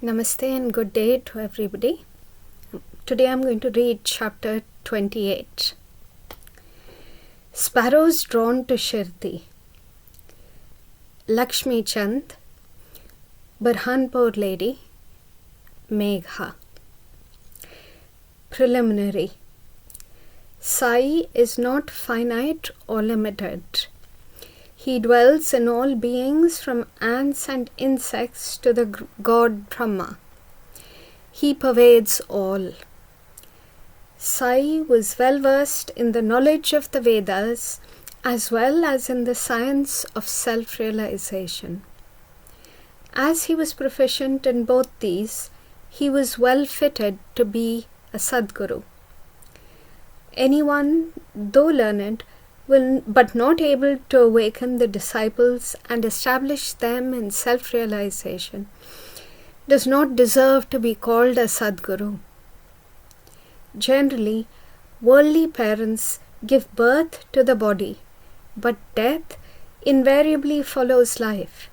Namaste and good day to everybody. Today I'm going to read chapter 28. Sparrows drawn to Shirdi. Lakshmi Chand, Burhanpur Lady, Megha. Preliminary. Sai is not finite or limited. He dwells in all beings from ants and insects to the god Brahma. He pervades all. Sai was well versed in the knowledge of the Vedas as well as in the science of self-realization. As he was proficient in both these, he was well fitted to be a Sadguru. Anyone, though learned, but not able to awaken the disciples and establish them in self-realization, does not deserve to be called a Sadguru. Generally, worldly parents give birth to the body, but death invariably follows life.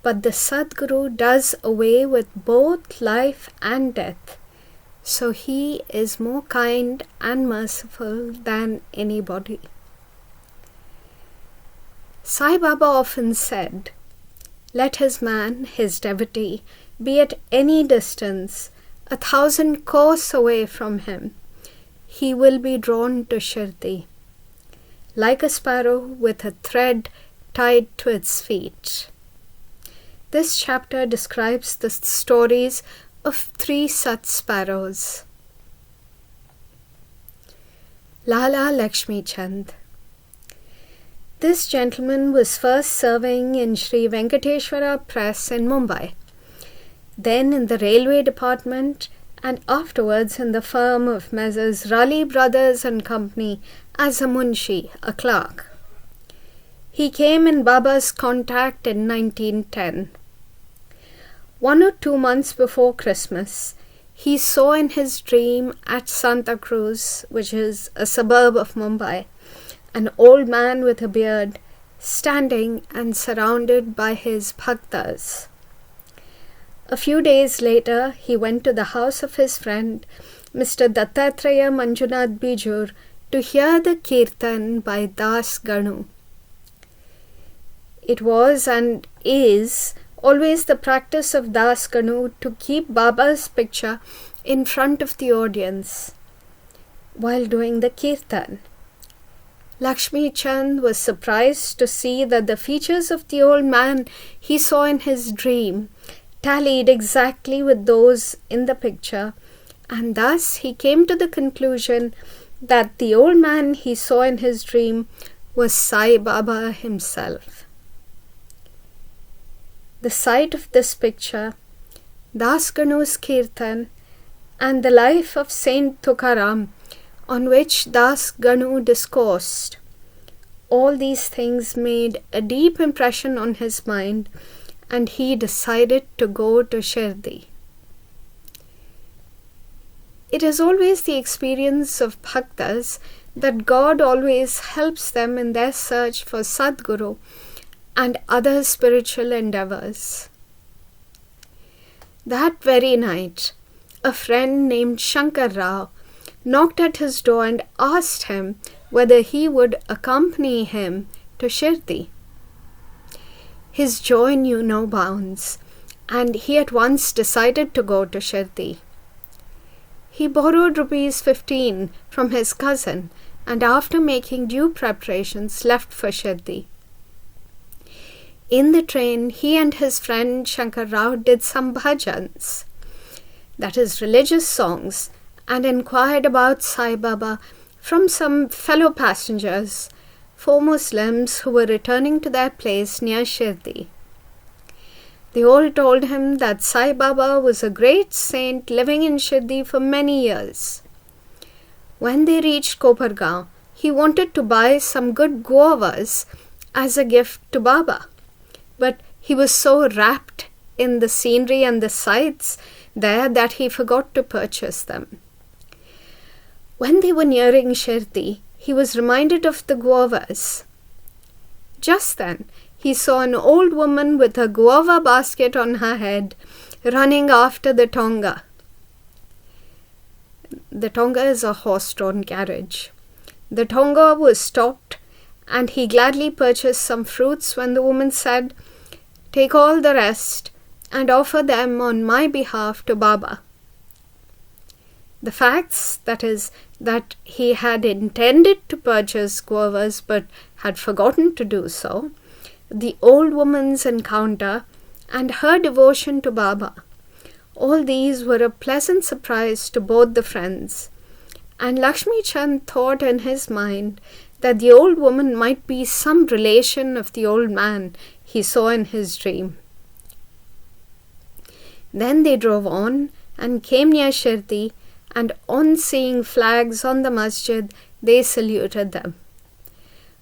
But the Sadguru does away with both life and death, so he is more kind and merciful than anybody. Sai Baba often said, "Let his man, his devotee, be at any distance, 1,000 kos away from him, he will be drawn to Shirdi, like a sparrow with a thread tied to its feet." This chapter describes the stories of 3 such sparrows. Lala Lakshmi Chand. This gentleman was first serving in Sri Venkateshwara Press in Mumbai, then in the railway department, and afterwards in the firm of Messrs. Raleigh Brothers and Company as a munshi, a clerk. He came in Baba's contact in 1910. 1 or 2 months before Christmas, he saw in his dream at Santa Cruz, which is a suburb of Mumbai, an old man with a beard standing and surrounded by his bhaktas. A few days later, he went to the house of his friend, Mr. Dattatreya Manjunath Bijur, to hear the kirtan by Das Ganu. It was and is always the practice of Das Ganu to keep Baba's picture in front of the audience while doing the kirtan. Lakshmi Chand was surprised to see that the features of the old man he saw in his dream tallied exactly with those in the picture, and thus he came to the conclusion that the old man he saw in his dream was Sai Baba himself. The sight of this picture, Das Ganu's Kirtan, and the life of Saint Tukaram, on which Das Ganu discoursed, all these things made a deep impression on his mind, and he decided to go to Shirdi. It is always the experience of bhaktas that God always helps them in their search for Sadguru and other spiritual endeavors. That very night, a friend named Shankar Rao knocked at his door and asked him whether he would accompany him to Shirdi. His joy knew no bounds, and he at once decided to go to Shirdi. He borrowed ₹15 from his cousin, and after making due preparations, left for Shirdi. In the train, he and his friend Shankar Rao did some bhajans, that is, religious songs, and inquired about Sai Baba from some fellow passengers, 4 Muslims who were returning to their place near Shirdi. They all told him that Sai Baba was a great saint living in Shirdi for many years. When they reached Kopargaon, he wanted to buy some good guavas as a gift to Baba, but he was so wrapped in the scenery and the sights there that he forgot to purchase them. When they were nearing Shirdi, he was reminded of the guavas. Just then, he saw an old woman with a guava basket on her head, running after the tonga. The tonga is a horse-drawn carriage. The tonga was stopped, and he gladly purchased some fruits when the woman said, "Take all the rest and offer them on my behalf to Baba." The facts, that is, that he had intended to purchase guavas but had forgotten to do so, the old woman's encounter, and her devotion to Baba, all these were a pleasant surprise to both the friends, and Lakshmi Chand thought in his mind that the old woman might be some relation of the old man he saw in his dream. Then they drove on and came near Shirdi, and on seeing flags on the masjid, they saluted them.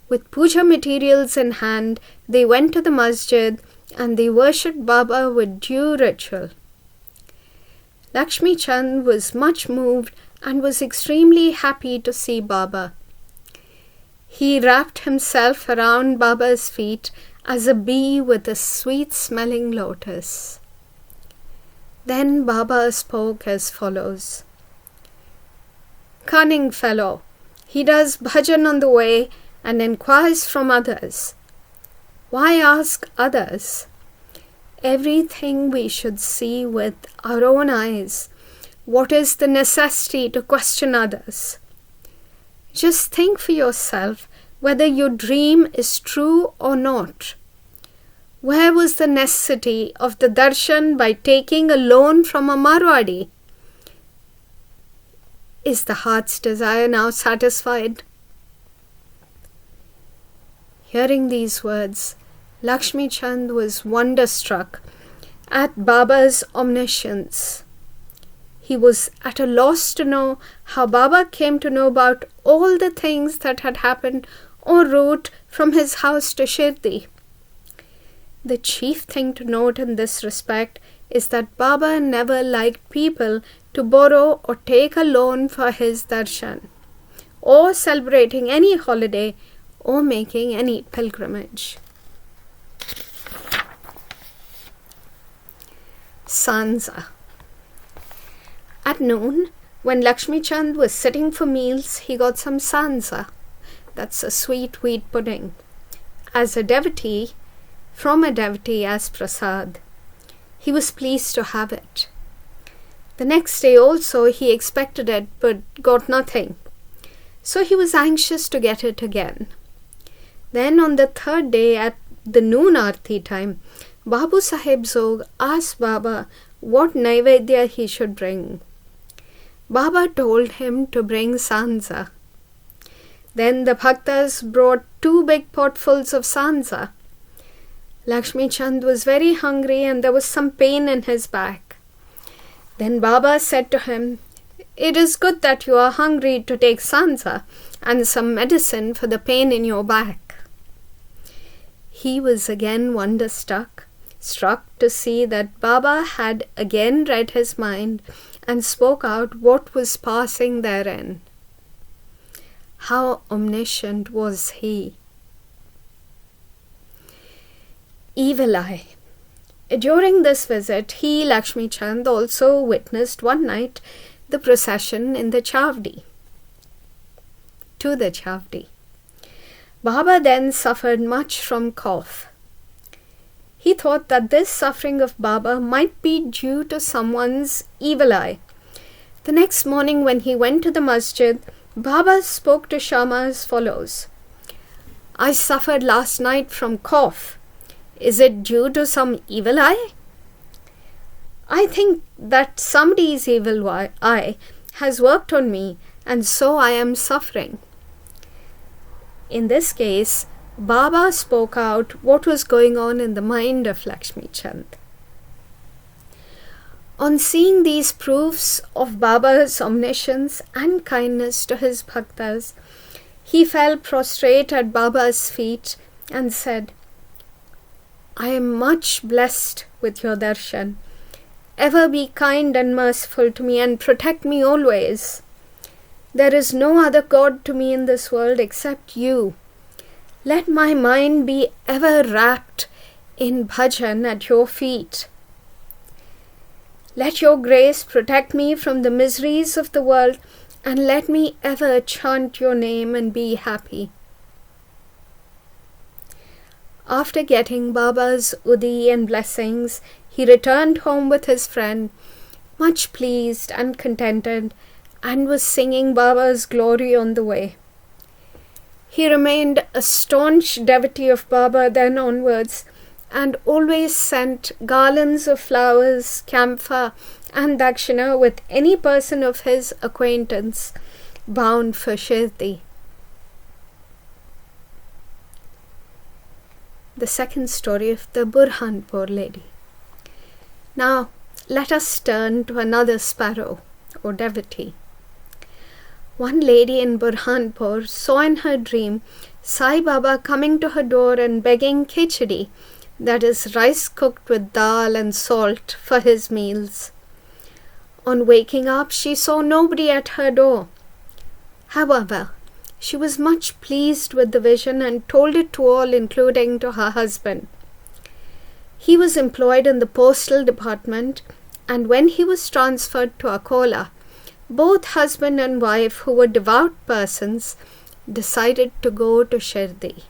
With puja materials in hand, they went to the masjid and they worshipped Baba with due ritual. Lakshmi Chand was much moved and was extremely happy to see Baba. He wrapped himself around Baba's feet as a bee with a sweet-smelling lotus. Then Baba spoke as follows. "Cunning fellow, he does bhajan on the way and inquires from others. Why ask others? Everything we should see with our own eyes. What is the necessity to question others? Just think for yourself whether your dream is true or not. Where was the necessity of the darshan by taking a loan from a Marwadi? Is the heart's desire now satisfied?" Hearing these words, Lakshmi Chand was wonderstruck at Baba's omniscience. He was at a loss to know how Baba came to know about all the things that had happened en route from his house to Shirdi. The chief thing to note in this respect is that Baba never liked people to borrow or take a loan for his darshan, or celebrating any holiday, or making any pilgrimage. Sanza. At noon, when Lakshmi Chand was sitting for meals, he got some sanza, that's a sweet wheat pudding, as a devotee, from a devotee as prasad. He was pleased to have it. The next day also he expected it but got nothing, so he was anxious to get it again. Then on the third day at the noon aarti time, Babu Sahib Zog asked Baba what naivedya he should bring. Baba told him to bring sanza. Then the bhaktas brought 2 big potfuls of sanza. Lakshmi Chand was very hungry and there was some pain in his back. Then Baba said to him, "It is good that you are hungry to take sanza and some medicine for the pain in your back." He was again wonderstruck, struck to see that Baba had again read his mind and spoke out what was passing therein. How omniscient was he! Evil eye. During this visit, he, Lakshmi Chand, also witnessed one night the procession in the Chavdi. To the Chavdi. Baba then suffered much from cough. He thought that this suffering of Baba might be due to someone's evil eye. The next morning when he went to the masjid, Baba spoke to Shama as follows. "I suffered last night from cough. Is it due to some evil eye? I think that somebody's evil eye has worked on me, and so I am suffering." In this case, Baba spoke out what was going on in the mind of Lakshmi Chand. On seeing these proofs of Baba's omniscience and kindness to his bhaktas, he fell prostrate at Baba's feet and said, "I am much blessed with your darshan. Ever be kind and merciful to me and protect me always. There is no other God to me in this world except you. Let my mind be ever wrapped in bhajan at your feet." Let your grace protect me from the miseries of the world, and let me ever chant your name and be happy. After getting Baba's Udi and blessings, he returned home with his friend, much pleased and contented, and was singing Baba's glory on the way. He remained a staunch devotee of Baba then onwards, and always sent garlands of flowers, camphor, and dakshina with any person of his acquaintance bound for Shirdi. The second story of the Burhanpur lady. Now, let us turn to another sparrow, or devotee. One lady in Burhanpur saw in her dream Sai Baba coming to her door and begging khichdi, that is, rice cooked with dal and salt, for his meals. On waking up, she saw nobody at her door. However, she was much pleased with the vision and told it to all, including to her husband. He was employed in the postal department, and when he was transferred to Akola, both husband and wife, who were devout persons, decided to go to Shirdi.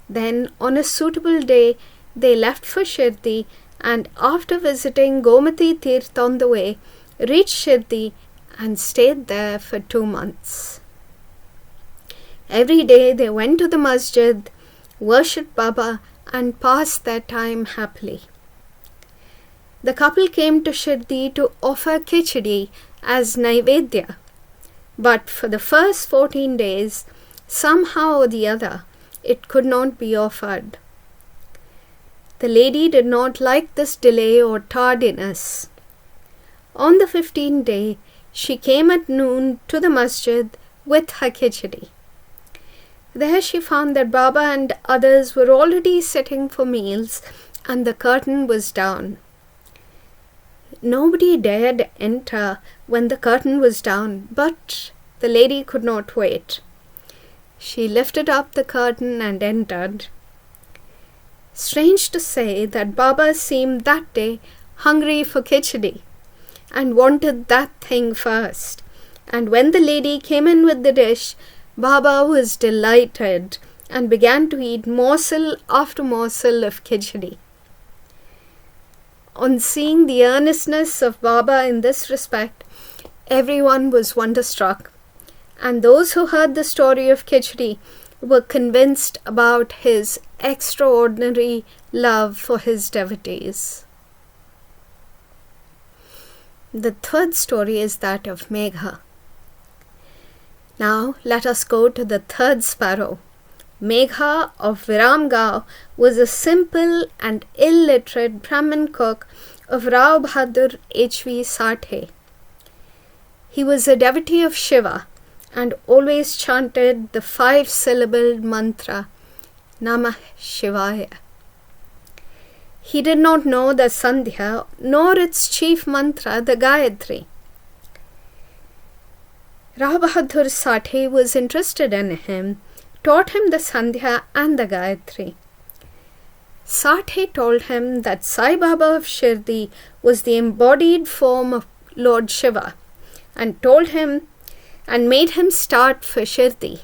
Then, on a suitable day, they left for Shirdi, and after visiting Gomati Tirth on the way, reached Shirdi and stayed there for 2 months. Every day they went to the masjid, worshipped Baba, and passed their time happily. The couple came to Shirdi to offer khichdi as naivedya, but for the first 14 days, somehow or the other, it could not be offered. The lady did not like this delay or tardiness. On the 15th day, she came at noon to the masjid with her khichdi. There she found that Baba and others were already sitting for meals, and the curtain was down. Nobody dared enter when the curtain was down, but the lady could not wait. She lifted up the curtain and entered. Strange to say that Baba seemed that day hungry for khichdi and wanted that thing first, and when the lady came in with the dish, Baba was delighted and began to eat morsel after morsel of khichdi. On seeing the earnestness of Baba in this respect, everyone was wonderstruck, and those who heard the story of khichdi were convinced about his extraordinary love for his devotees. The third story is that of Megha. Now let us go to the third sparrow. Megha of Viramgao was a simple and illiterate Brahmin cook of Rao Bahadur H.V. Sathe. He was a devotee of Shiva and always chanted the 5-syllabled mantra, Namah Shivaya. He did not know the Sandhya nor its chief mantra, the Gayatri. Rao Bahadur Sathe was interested in him, taught him the Sandhya and the Gayatri. Sathe told him that Sai Baba of Shirdi was the embodied form of Lord Shiva, and made him start for Shirdi.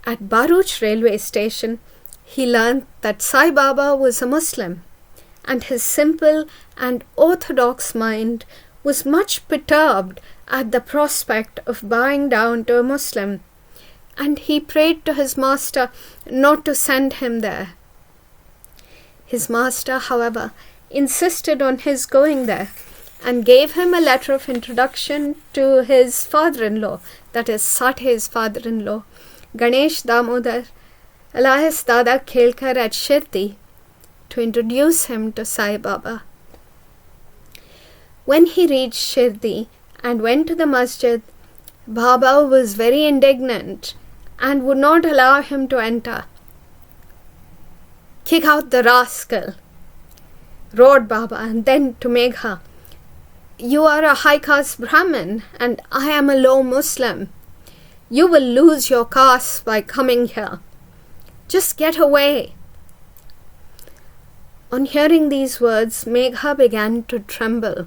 At Bharuch railway station, he learnt that Sai Baba was a Muslim, and his simple and orthodox mind was much perturbed at the prospect of bowing down to a Muslim, and he prayed to his master not to send him there. His master, however, insisted on his going there, and gave him a letter of introduction to his father-in-law, that is Sathe's father-in-law, Ganesh Damodar, alias Dada Khelkar at Shirdi, to introduce him to Sai Baba. When he reached Shirdi and went to the masjid, Baba was very indignant and would not allow him to enter. "Kick out the rascal," roared Baba, and then to Megha, "You are a high-caste Brahmin and I am a low Muslim. You will lose your caste by coming here. Just get away." On hearing these words, Megha began to tremble.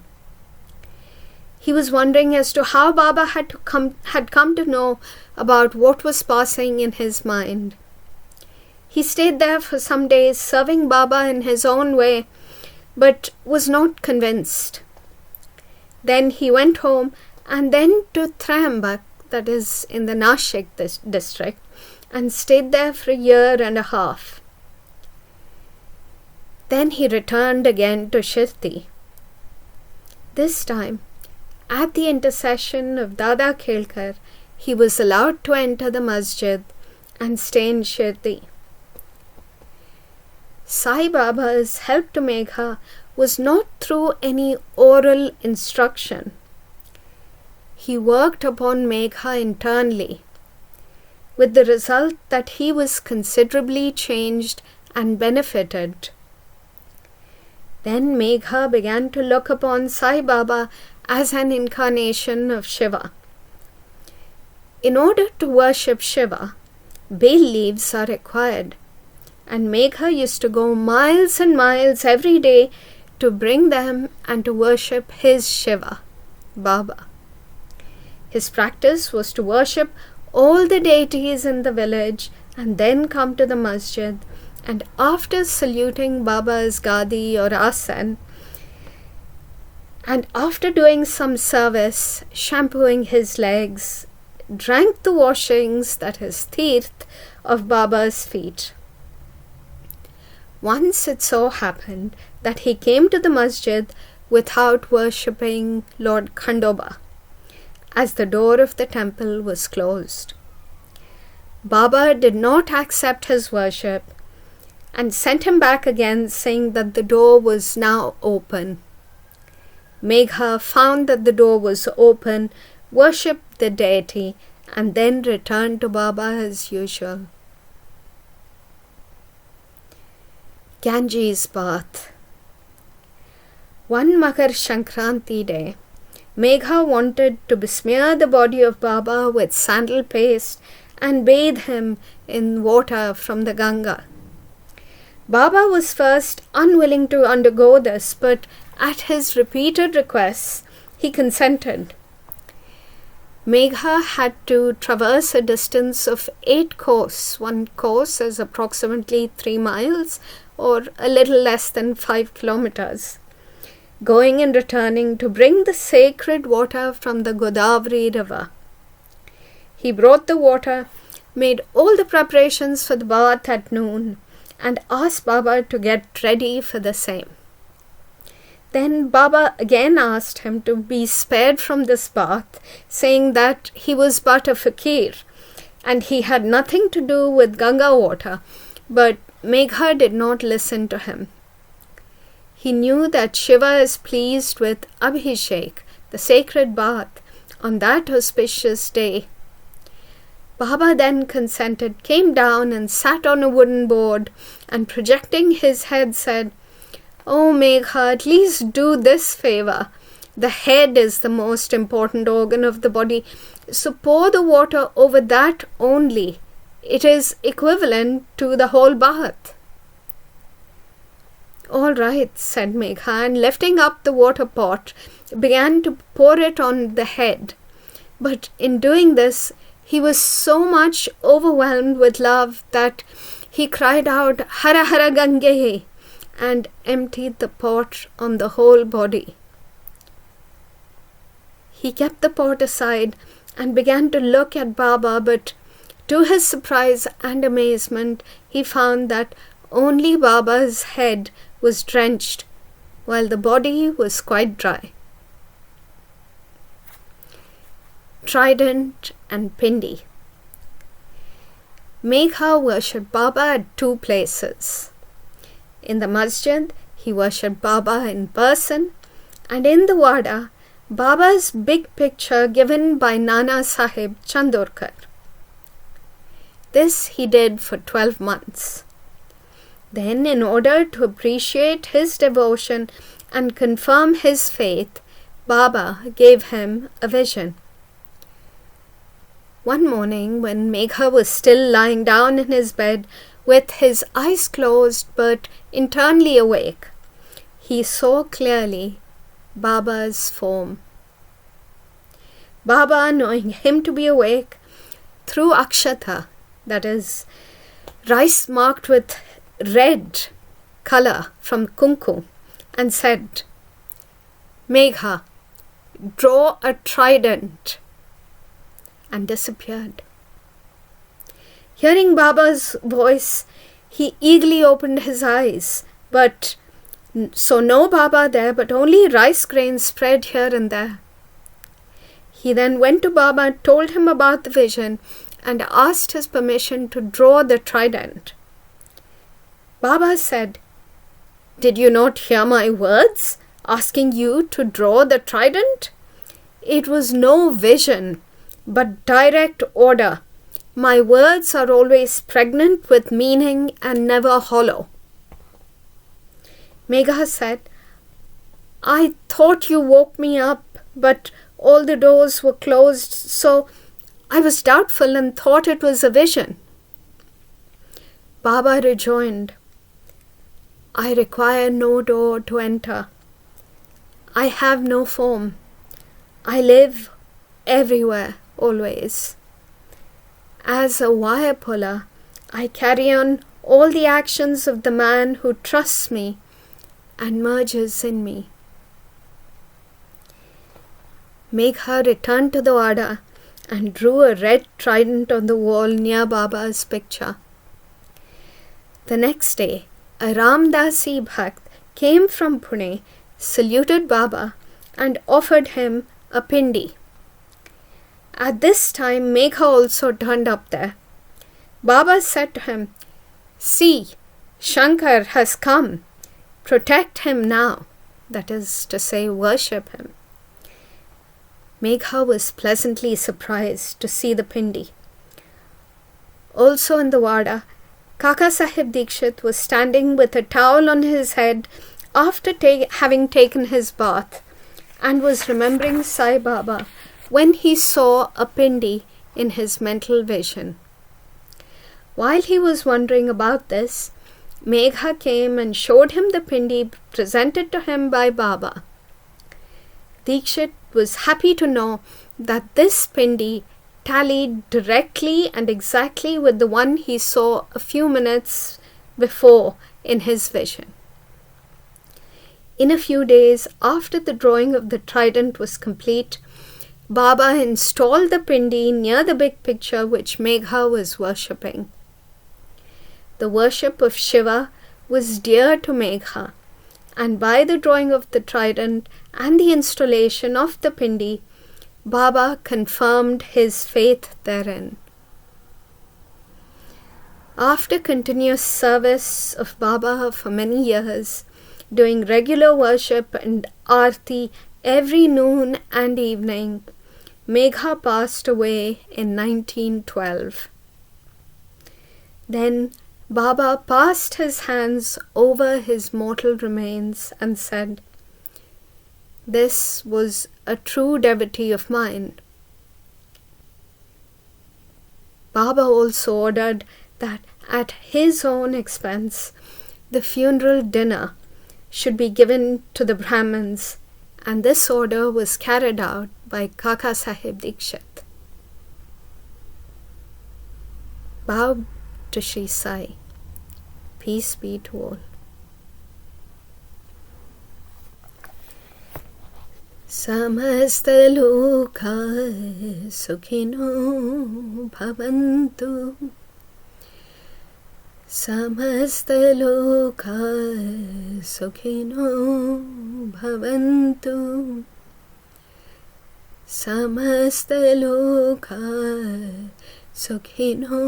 He was wondering as to how Baba had come to know about what was passing in his mind. He stayed there for some days, serving Baba in his own way, but was not convinced. Then he went home and then to Trambak, that is in the Nashik district, and stayed there for a year and a half. Then he returned again to Shirdi. This time, at the intercession of Dada Khelkar, he was allowed to enter the masjid and stay in Shirdi. Sai Baba's help to Megha was not through any oral instruction. He worked upon Megha internally, with the result that he was considerably changed and benefited. Then Megha began to look upon Sai Baba as an incarnation of Shiva. In order to worship Shiva, bay leaves are required, and Megha used to go miles and miles every day to bring them and to worship his Shiva, Baba. His practice was to worship all the deities in the village and then come to the masjid, and after saluting Baba's gadi or asan, and after doing some service, shampooing his legs, drank the washings, that is tirth, of Baba's feet. Once it so happened that he came to the masjid without worshipping Lord Khandoba, as the door of the temple was closed. Baba did not accept his worship and sent him back again, saying that the door was now open. Megha found that the door was open, worshipped the deity, and then returned to Baba as usual. Ganges bath. One Makar Shankranti day, Megha wanted to besmear the body of Baba with sandal paste and bathe him in water from the Ganga. Baba was first unwilling to undergo this, but at his repeated requests, he consented. Megha had to traverse a distance of 8 kos. One kos is approximately 3 miles or a little less than 5 kilometers, going and returning to bring the sacred water from the Godavari river. He brought the water, made all the preparations for the bath at noon, and asked Baba to get ready for the same. Then Baba again asked him to be spared from this bath, saying that he was but a fakir and he had nothing to do with Ganga water, but Megha did not listen to him. He knew that Shiva is pleased with Abhishek, the sacred bath, on that auspicious day. Baba then consented, came down and sat on a wooden board, and projecting his head said, "Oh Megha, at least do this favor. The head is the most important organ of the body, so pour the water over that only. It is equivalent to the whole bath." "All right," said Megha, and lifting up the water pot, began to pour it on the head. But in doing this, he was so much overwhelmed with love that he cried out, "Hara Hara Gange," and emptied the pot on the whole body. He kept the pot aside and began to look at Baba, but to his surprise and amazement, he found that only Baba's head was drenched, while the body was quite dry. Trident and Pindi. Megha worshipped Baba at 2 places. In the masjid, he worshipped Baba in person, and in the Wada, Baba's big picture given by Nana Sahib Chandorkar. This he did for 12 months. Then, in order to appreciate his devotion and confirm his faith, Baba gave him a vision. One morning, when Megha was still lying down in his bed, with his eyes closed but internally awake, he saw clearly Baba's form. Baba, knowing him to be awake, threw akshata, that is, rice marked with red color from kumkum, and said, "Megha, draw a trident," and disappeared. Hearing Baba's voice, he eagerly opened his eyes, but saw no Baba there, but only rice grains spread here and there. He then went to Baba, told him about the vision, and asked his permission to draw the trident. Baba said, "Did you not hear my words, asking you to draw the trident? It was no vision, but direct order. My words are always pregnant with meaning and never hollow." Megha said, "I thought you woke me up, but all the doors were closed, so I was doubtful and thought it was a vision." Baba rejoined, "I require no door to enter. I have no form. I live everywhere, always. As a wire puller, I carry on all the actions of the man who trusts me and merges in me." Megha returned to the Wada and drew a red trident on the wall near Baba's picture. The next day, a Ramdasi Bhakt came from Pune, saluted Baba, and offered him a pindi. At this time, Megha also turned up there. Baba said to him, "See, Shankar has come. Protect him now," that is to say, worship him. Megha was pleasantly surprised to see the pindi. Also in the Wada, Kaka Sahib Dikshit was standing with a towel on his head after having taken his bath, and was remembering Sai Baba when he saw a pindi in his mental vision. While he was wondering about this, Megha came and showed him the pindi presented to him by Baba. Dikshit was happy to know that this pindi tallied directly and exactly with the one he saw a few minutes before in his vision. In a few days after the drawing of the trident was complete, Baba installed the pindi near the big picture which Megha was worshipping. The worship of Shiva was dear to Megha, and by the drawing of the trident and the installation of the pindi, Baba confirmed his faith therein. After continuous service of Baba for many years, doing regular worship and arti every noon and evening, Megha passed away in 1912. Then Baba passed his hands over his mortal remains and said, "This was a true devotee of mine." Baba also ordered that at his own expense, the funeral dinner should be given to the Brahmins, and this order was carried out by Kaka Sahib Dikshit. Bow to Sri Sai. Peace be to all. Samasta loka sukhino bhavantu. Samasta loka sukhino bhavantu. Samasta loka sukhino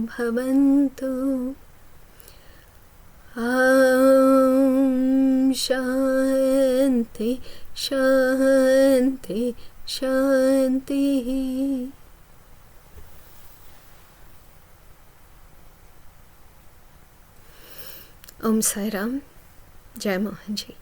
bhavantu. Om Shanti Shanti Shanti. Om Sai Ram. Jai Mohanji.